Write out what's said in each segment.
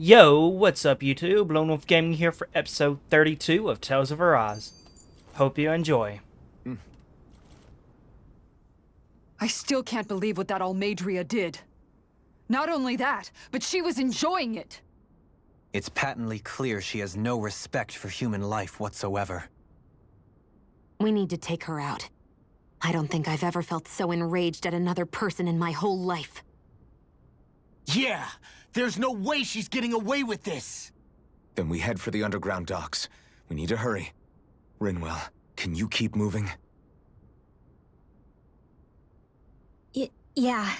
Yo, what's up YouTube? Lone Wolf Gaming here for episode 32 of Tales of Arise. Hope you enjoy. I still can't believe what that Almadria did. Not only that, but she was enjoying it. It's patently clear she has no respect for human life whatsoever. We need to take her out. I don't think I've ever felt so enraged at another person in my whole life. Yeah! There's no way she's getting away with this! Then we head for the underground docks. We need to hurry. Rinwell, can you keep moving? Yeah.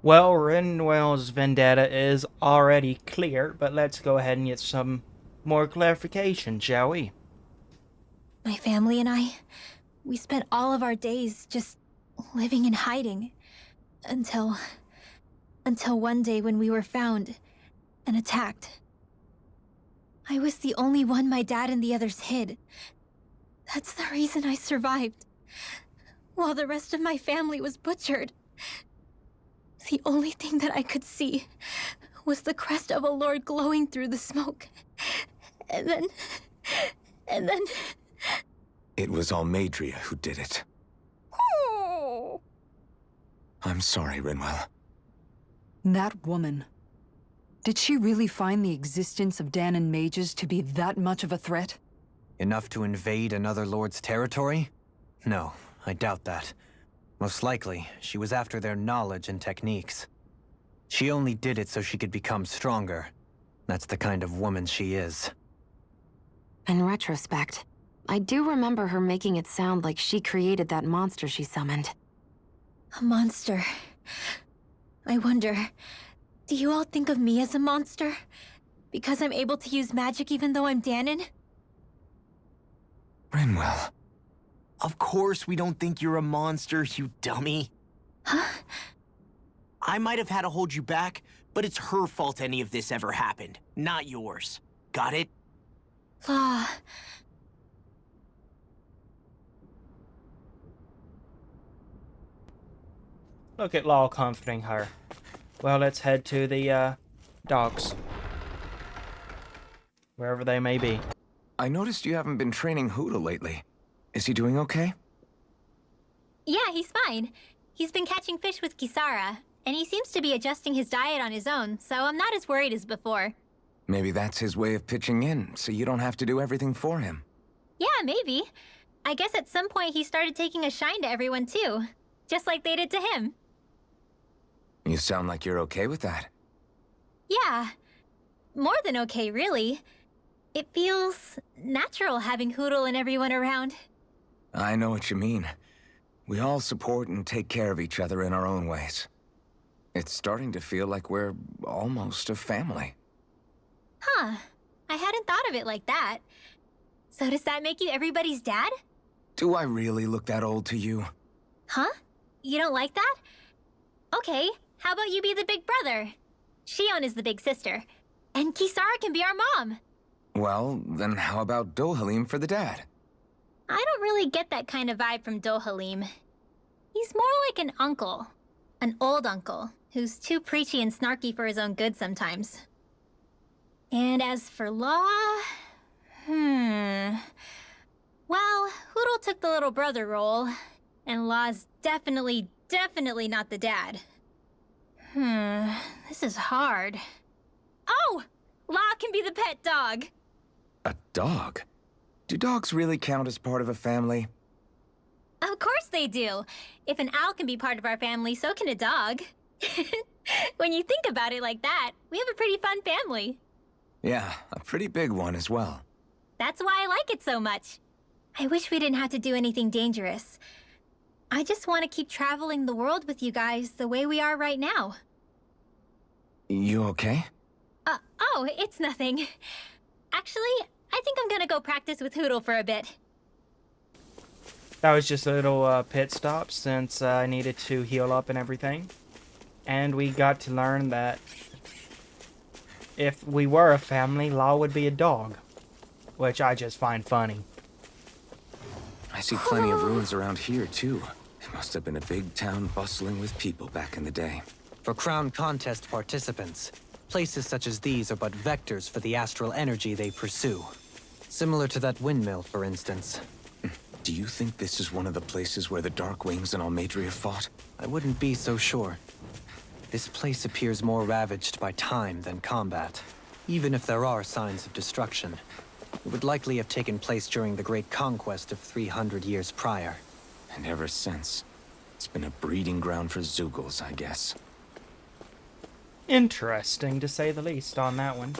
Well, Rinwell's vendetta is already clear, but let's go ahead and get some more clarification, shall we? My family and we spent all of our days just living in hiding. Until one day when we were found and attacked. I was the only one my dad and the others hid. That's the reason I survived. While the rest of my family was butchered. The only thing that I could see was the crest of a lord glowing through the smoke. And then... It was Almadria who did it. I'm sorry, Rinwell. That woman. Did she really find the existence of Dahnan mages to be that much of a threat? Enough to invade another lord's territory? No, I doubt that. Most likely, she was after their knowledge and techniques. She only did it so she could become stronger. That's the kind of woman she is. In retrospect, I do remember her making it sound like she created that monster she summoned. A monster. I wonder, do you all think of me as a monster? Because I'm able to use magic even though I'm Dahnan? Rinwell. Of course we don't think you're a monster, you dummy. Huh? I might have had to hold you back, but it's her fault any of this ever happened, not yours. Got it? Law. Look at Law comforting her. Well, let's head to the, docks. Wherever they may be. I noticed you haven't been training Huda lately. Is he doing okay? Yeah, he's fine. He's been catching fish with Kisara, and he seems to be adjusting his diet on his own, so I'm not as worried as before. Maybe that's his way of pitching in, so you don't have to do everything for him. Yeah, maybe. I guess at some point he started taking a shine to everyone too, just like they did to him. You sound like you're okay with that. Yeah. More than okay, really. It feels natural having Hootle and everyone around. I know what you mean. We all support and take care of each other in our own ways. It's starting to feel like we're almost a family. Huh. I hadn't thought of it like that. So does that make you everybody's dad? Do I really look that old to you? Huh? You don't like that? Okay, how about you be the big brother? Shion is the big sister. And Kisara can be our mom. Well, then how about Dohalim for the dad? I don't really get that kind of vibe from Dohalim. He's more like an uncle. An old uncle, who's too preachy and snarky for his own good sometimes. And as for Law... Well, Hootle took the little brother role, and Law's definitely not the dad. This is hard. Oh! Law can be the pet dog! A dog? Do dogs really count as part of a family? Of course they do! If an owl can be part of our family, so can a dog. When you think about it like that, we have a pretty fun family. Yeah, a pretty big one as well. That's why I like it so much. I wish we didn't have to do anything dangerous. I just want to keep traveling the world with you guys the way we are right now. You okay? Oh, it's nothing. Actually, I think I'm gonna go practice with Hootle for a bit. That was just a little, pit stop since I needed to heal up and everything. And we got to learn that if we were a family, Law would be a dog. Which I just find funny. I see plenty of ruins around here, too. Must have been a big town bustling with people back in the day. For Crown Contest participants, places such as these are but vectors for the astral energy they pursue. Similar to that windmill, for instance. Do you think this is one of the places where the Dark Wings and Almadria fought? I wouldn't be so sure. This place appears more ravaged by time than combat. Even if there are signs of destruction, it would likely have taken place during the Great Conquest of 300 years prior. And ever since, it's been a breeding ground for Zeugles, I guess. Interesting, to say the least, on that one.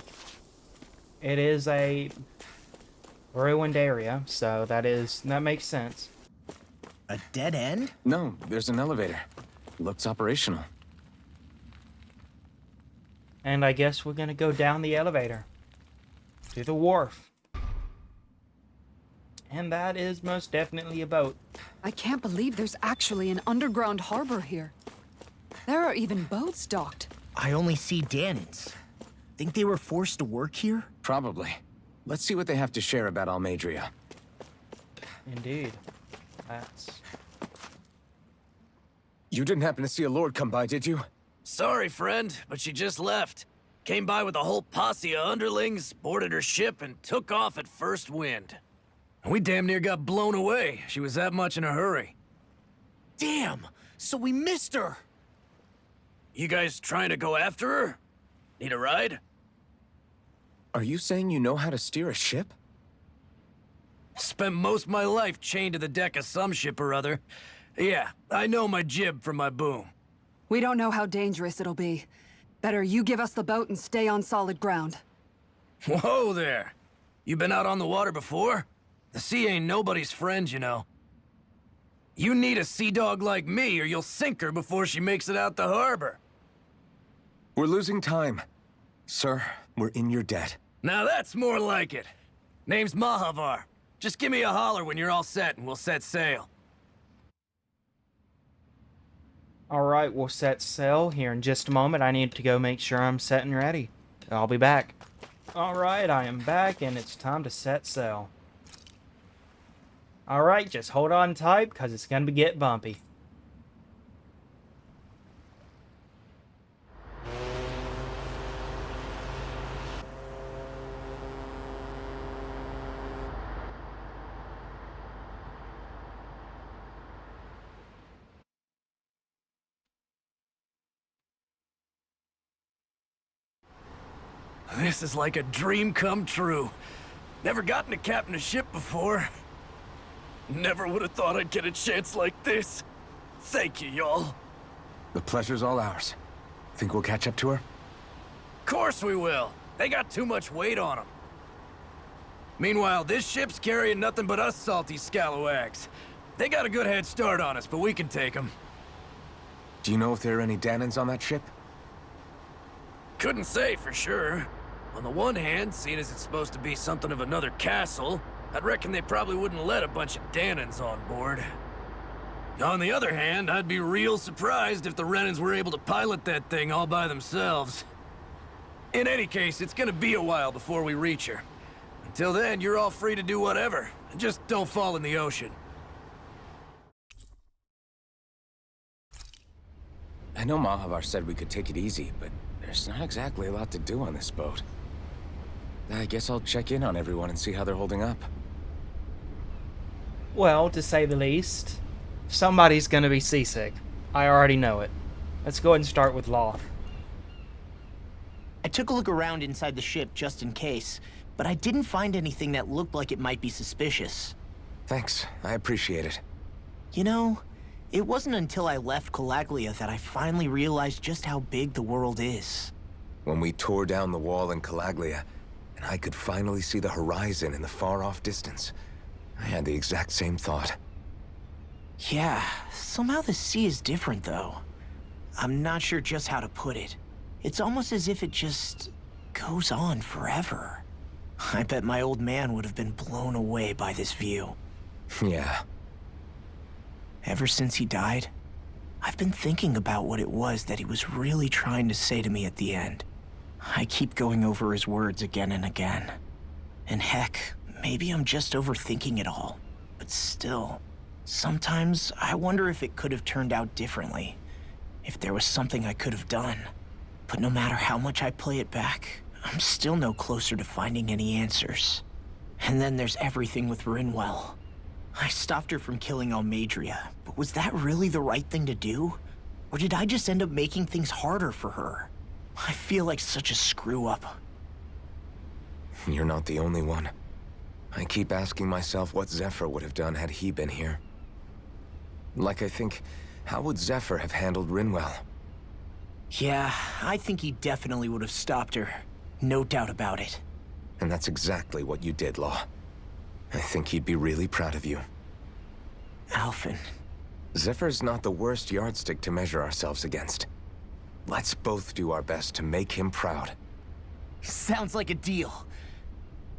It is a ruined area, so that makes sense. A dead end? No, there's an elevator. Looks operational. And I guess we're gonna go down the elevator to the wharf. And that is most definitely a boat. I can't believe there's actually an underground harbor here. There are even boats docked. I only see Danans. Think they were forced to work here? Probably. Let's see what they have to share about Almadria. Indeed. That's... You didn't happen to see a lord come by, did you? Sorry, friend, but she just left. Came by with a whole posse of underlings, boarded her ship, and took off at first wind. We damn near got blown away. She was that much in a hurry. Damn! So we missed her! You guys trying to go after her? Need a ride? Are you saying you know how to steer a ship? Spent most of my life chained to the deck of some ship or other. Yeah, I know my jib from my boom. We don't know how dangerous it'll be. Better you give us the boat and stay on solid ground. Whoa there! You been out on the water before? The sea ain't nobody's friend, you know. You need a sea dog like me, or you'll sink her before she makes it out the harbor. We're losing time. Sir, we're in your debt. Now that's more like it. Name's Mahavar. Just give me a holler when you're all set, and we'll set sail. Alright, we'll set sail here in just a moment. I need to go make sure I'm set and ready. I'll be back. Alright, I am back, and it's time to set sail. Alright, just hold on tight, because it's going to get bumpy. This is like a dream come true. Never gotten to captain a ship before. Never would have thought I'd get a chance like this. Thank you, y'all. The pleasure's all ours. Think we'll catch up to her? Course we will. They got too much weight on them. Meanwhile, this ship's carrying nothing but us salty scalawags. They got a good head start on us, but we can take them. Do you know if there are any Danans on that ship? Couldn't say for sure. On the one hand, seeing as it's supposed to be something of another castle, I'd reckon they probably wouldn't let a bunch of Danans on board. On the other hand, I'd be real surprised if the Renans were able to pilot that thing all by themselves. In any case, it's gonna be a while before we reach her. Until then, you're all free to do whatever. Just don't fall in the ocean. I know Mahavar said we could take it easy, but there's not exactly a lot to do on this boat. I guess I'll check in on everyone and see how they're holding up. Well, to say the least, somebody's gonna be seasick. I already know it. Let's go ahead and start with Law. I took a look around inside the ship just in case, but I didn't find anything that looked like it might be suspicious. Thanks, I appreciate it. You know, it wasn't until I left Calaglia that I finally realized just how big the world is. When we tore down the wall in Calaglia, and I could finally see the horizon in the far-off distance, I had the exact same thought. Yeah, somehow the sea is different, though. I'm not sure just how to put it. It's almost as if it just goes on forever. I bet my old man would have been blown away by this view. Yeah. Ever since he died, I've been thinking about what it was that he was really trying to say to me at the end. I keep going over his words again and again. And heck, maybe I'm just overthinking it all. But still, Sometimes I wonder if it could have turned out differently. If there was something I could have done. But no matter how much I play it back, I'm still no closer to finding any answers. And then there's everything with Rinwell. I stopped her from killing Almadria, but was that really the right thing to do? Or did I just end up making things harder for her? I feel like such a screw-up. You're not the only one. I keep asking myself what Zephyr would have done had he been here. Like I think, how would Zephyr have handled Rinwell? Yeah, I think he definitely would have stopped her. No doubt about it. And that's exactly what you did, Law. I think he'd be really proud of you. Alphen. Zephyr's not the worst yardstick to measure ourselves against. Let's both do our best to make him proud. Sounds like a deal.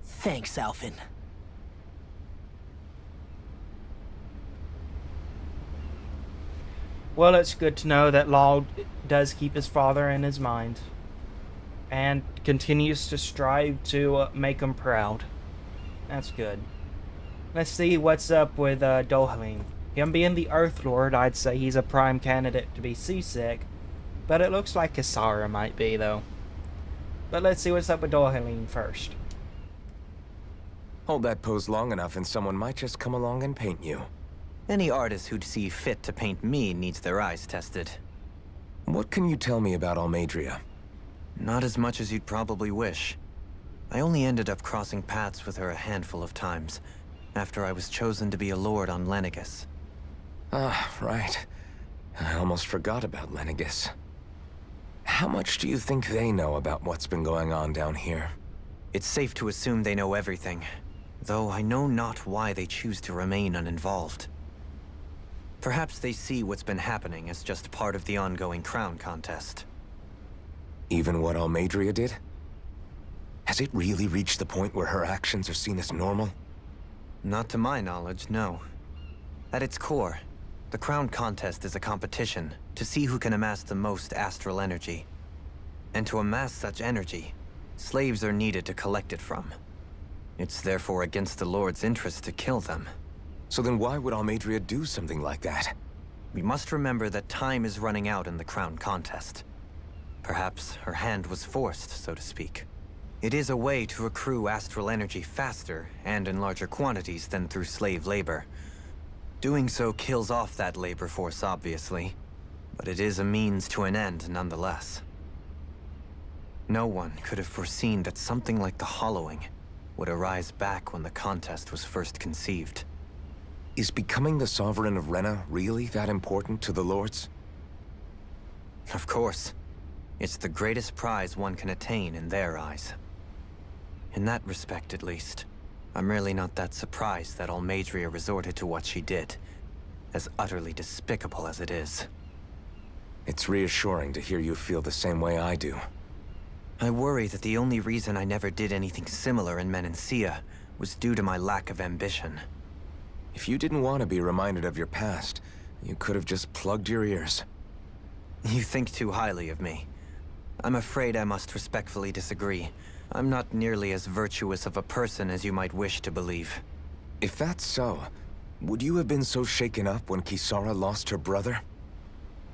Thanks, Alphen. Well, it's good to know that Law does keep his father in his mind. And continues to strive to make him proud. That's good. Let's see what's up with Dohalim. Him being the Earth Lord, I'd say he's a prime candidate to be seasick. But it looks like Kisara might be, though. But let's see what's up with Dohalim first. Hold that pose long enough and someone might just come along and paint you. Any artist who'd see fit to paint me needs their eyes tested. What can you tell me about Almadria? Not as much as you'd probably wish. I only ended up crossing paths with her a handful of times, after I was chosen to be a lord on Lenegis. Ah, right. I almost forgot about Lenegis. How much do you think they know about what's been going on down here? It's safe to assume they know everything, though I know not why they choose to remain uninvolved. Perhaps they see what's been happening as just part of the ongoing crown contest. Even what Almadria did? Has it really reached the point where her actions are seen as normal? Not to my knowledge, no. At its core, the crown contest is a competition to see who can amass the most astral energy. And to amass such energy, slaves are needed to collect it from. It's therefore against the Lord's interest to kill them. So then why would Almadria do something like that? We must remember that time is running out in the crown contest. Perhaps her hand was forced, so to speak. It is a way to accrue astral energy faster and in larger quantities than through slave labor. Doing so kills off that labor force, obviously, but it is a means to an end nonetheless. No one could have foreseen that something like the Hollowing would arise back when the contest was first conceived. Is becoming the Sovereign of Rena really that important to the Lords? Of course. It's the greatest prize one can attain in their eyes. In that respect, at least, I'm really not that surprised that Almadria resorted to what she did, as utterly despicable as it is. It's reassuring to hear you feel the same way I do. I worry that the only reason I never did anything similar in Menancia was due to my lack of ambition. If you didn't want to be reminded of your past, you could have just plugged your ears. You think too highly of me. I'm afraid I must respectfully disagree. I'm not nearly as virtuous of a person as you might wish to believe. If that's so, would you have been so shaken up when Kisara lost her brother?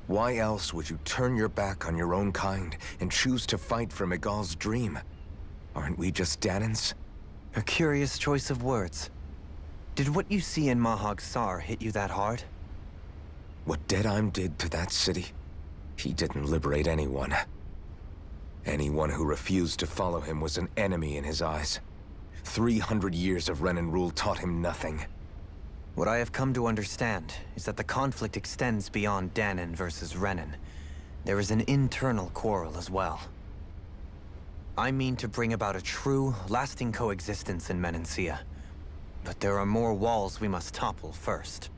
Why else would you turn your back on your own kind and choose to fight for Miguel's dream? Aren't we just Danans? A curious choice of words. Did what you see in Mahag Sar hit you that hard? What Deadheim did to that city, he didn't liberate anyone. Anyone who refused to follow him was an enemy in his eyes. 300 years of Renan rule taught him nothing. What I have come to understand is that the conflict extends beyond Danan versus Renan. There is an internal quarrel as well. I mean to bring about a true, lasting coexistence in Menancia. But there are more walls we must topple first.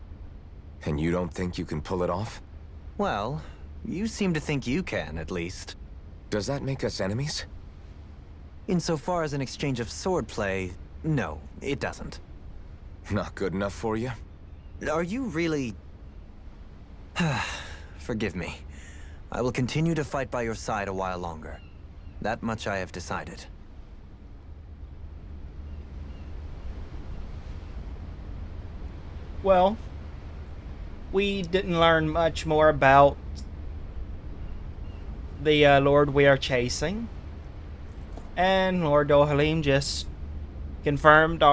And you don't think you can pull it off? Well, you seem to think you can, at least. Does that make us enemies? Insofar as an exchange of swordplay, no, it doesn't. Not good enough for you? Are you really... Forgive me. I will continue to fight by your side a while longer. That much I have decided. Well, we didn't learn much more about the Lord we are chasing. And Lord Dohalim just confirmed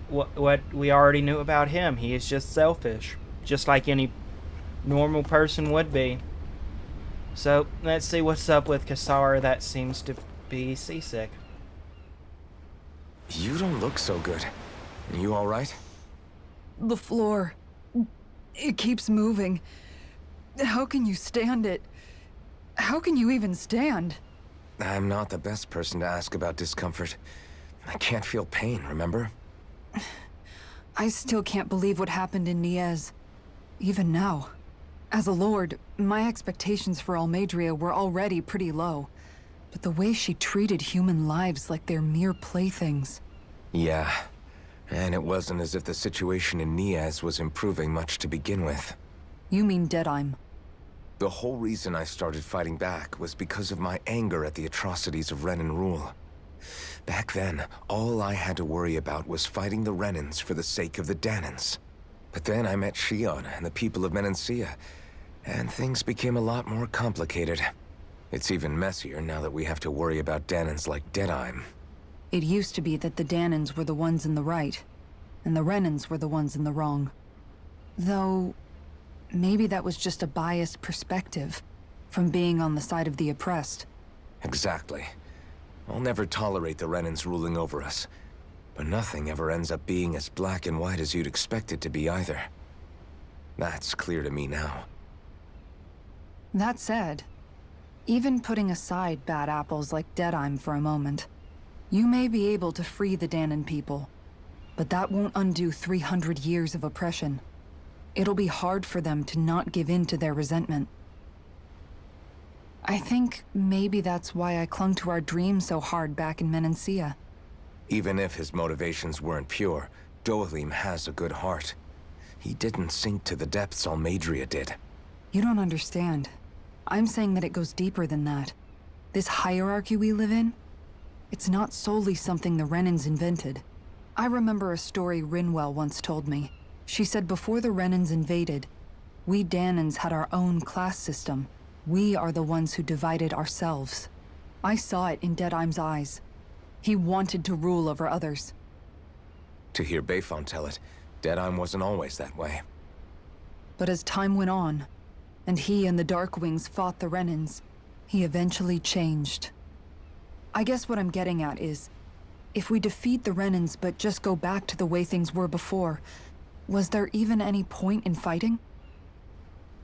what we already knew about him. He is just selfish, just like any normal person would be. So, let's see what's up with Kisara that seems to be seasick. You don't look so good. You alright? The floor. It keeps moving. How can you stand it? How can you even stand? I'm not the best person to ask about discomfort. I can't feel pain, remember? I still can't believe what happened in Niez. Even now. As a lord, my expectations for Almeidrea were already pretty low. But the way she treated human lives like they're mere playthings. Yeah. And it wasn't as if the situation in Niez was improving much to begin with. You mean Deadheim? The whole reason I started fighting back was because of my anger at the atrocities of Renan rule. Back then, all I had to worry about was fighting the Renans for the sake of the Danans. But then I met Shion and the people of Menancia, and things became a lot more complicated. It's even messier now that we have to worry about Danans like Deadheim. It used to be that the Danans were the ones in the right, and the Renans were the ones in the wrong. Though, maybe that was just a biased perspective, from being on the side of the oppressed. Exactly. I'll never tolerate the Renans ruling over us. But nothing ever ends up being as black and white as you'd expect it to be either. That's clear to me now. That said, even putting aside bad apples like Deadheim for a moment, you may be able to free the Danan people, but that won't undo 300 years of oppression. It'll be hard for them to not give in to their resentment. I think maybe that's why I clung to our dream so hard back in Menancia. Even if his motivations weren't pure, Dohalim has a good heart. He didn't sink to the depths Almeidrea did. You don't understand. I'm saying that it goes deeper than that. This hierarchy we live in, it's not solely something the Renans invented. I remember a story Rinwell once told me. She said before the Renans invaded, we Danans had our own class system. We are the ones who divided ourselves. I saw it in Deadheim's eyes. He wanted to rule over others. To hear Bayfon tell it, Deadheim wasn't always that way. But as time went on, and he and the Darkwings fought the Renans, he eventually changed. I guess what I'm getting at is, if we defeat the Renans but just go back to the way things were before, was there even any point in fighting?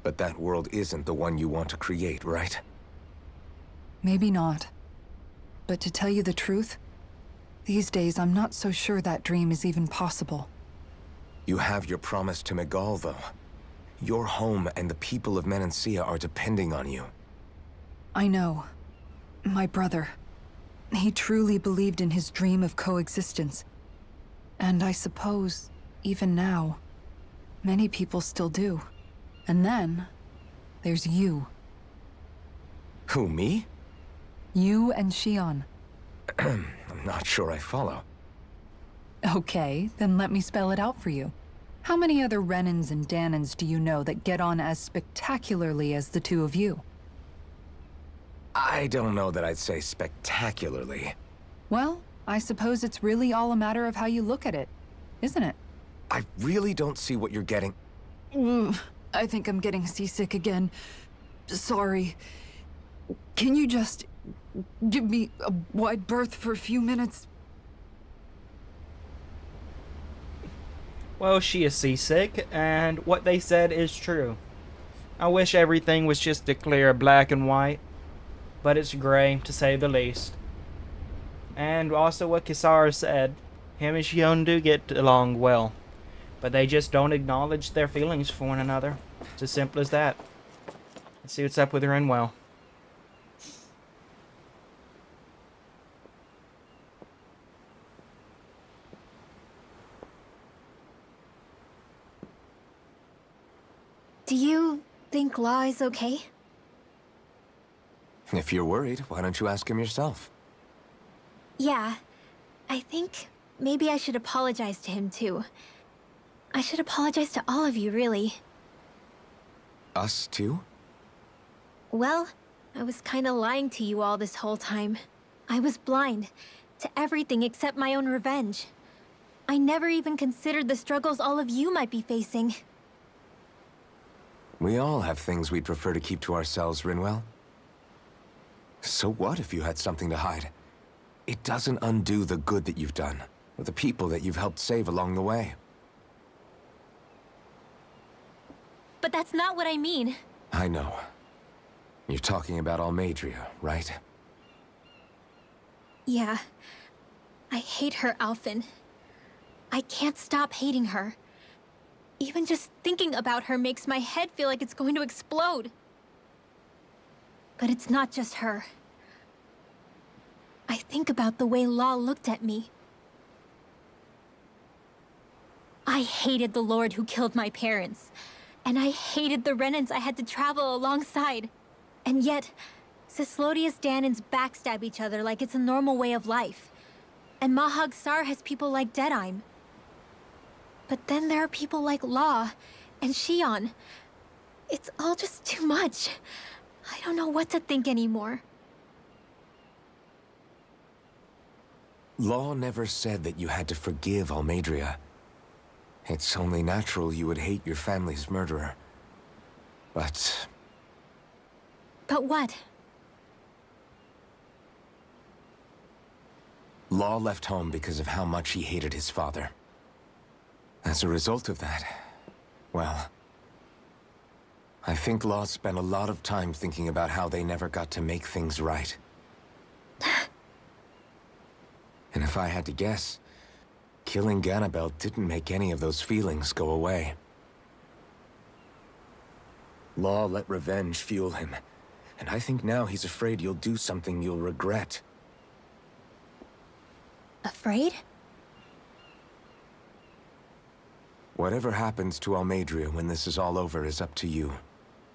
But that world isn't the one you want to create, right? Maybe not. But to tell you the truth, these days I'm not so sure that dream is even possible. You have your promise to Megal, though. Your home and the people of Menancia are depending on you. I know. My brother. He truly believed in his dream of coexistence. And I suppose, even now, many people still do. And then, there's you. Who, me? You and Shion. I'm not sure I follow. Okay, then let me spell it out for you. How many other Renans and Danans do you know that get on as spectacularly as the two of you? I don't know that I'd say spectacularly. Well, I suppose it's really all a matter of how you look at it, isn't it? I really don't see what you're getting. I think I'm getting seasick again. Sorry. Can you just give me a wide berth for a few minutes? Well, she is seasick, and what they said is true. I wish everything was just a clear black and white, but it's gray, to say the least. And also what Kisara said, him and Shion do get along well, but they just don't acknowledge their feelings for one another. It's as simple as that. Let's see what's up with Rinwell. Do you think Law is okay? If you're worried, why don't you ask him yourself? Yeah. I think maybe I should apologize to him too. I should apologize to all of you, really. Us too? Well, I was kinda lying to you all this whole time. I was blind to everything except my own revenge. I never even considered the struggles all of you might be facing. We all have things we'd prefer to keep to ourselves, Rinwell. So what if you had something to hide? It doesn't undo the good that you've done, or the people that you've helped save along the way. But that's not what I mean. I know. You're talking about Almeidrea, right? Yeah. I hate her, Alphen. I can't stop hating her. Even just thinking about her makes my head feel like it's going to explode. But it's not just her. I think about the way Law looked at me. I hated the Lord who killed my parents. And I hated the Renans I had to travel alongside. And yet, Cyslodius Danans backstab each other like it's a normal way of life. And Mahag Saar has people like Deadheim. But then there are people like Law and Shion. It's all just too much. I don't know what to think anymore. Law never said that you had to forgive Almeidrea. It's only natural you would hate your family's murderer. But But what? Law left home because of how much he hated his father. As a result of that, well, I think Law spent a lot of time thinking about how they never got to make things right. And if I had to guess, killing Ganabel didn't make any of those feelings go away. Law let revenge fuel him, and I think now he's afraid you'll do something you'll regret. Afraid? Whatever happens to Almeidrea when this is all over is up to you.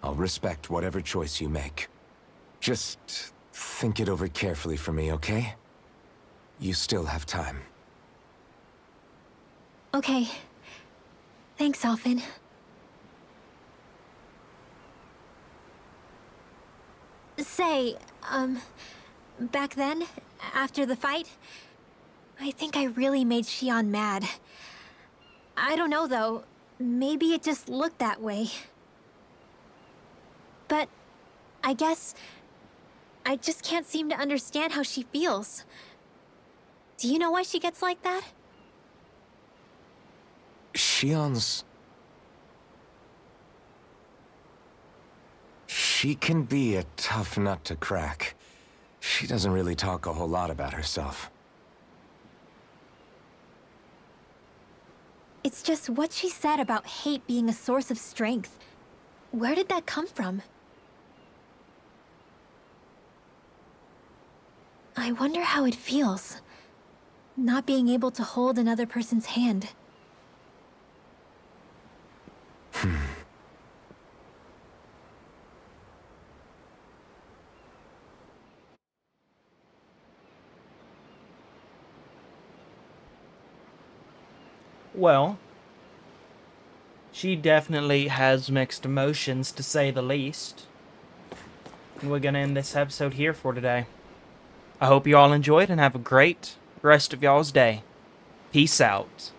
I'll respect whatever choice you make. Just think it over carefully for me, okay? You still have time. Okay. Thanks, Alphen. Say, back then, after the fight, I think I really made Shion mad. I don't know, though. Maybe it just looked that way. But I guess I just can't seem to understand how she feels. Do you know why she gets like that? Shion's... She can be a tough nut to crack. She doesn't really talk a whole lot about herself. It's just what she said about hate being a source of strength. Where did that come from? I wonder how it feels, not being able to hold another person's hand. Well, she definitely has mixed emotions, to say the least. And we're gonna end this episode here for today. I hope you all enjoyed and have a great rest of y'all's day. Peace out.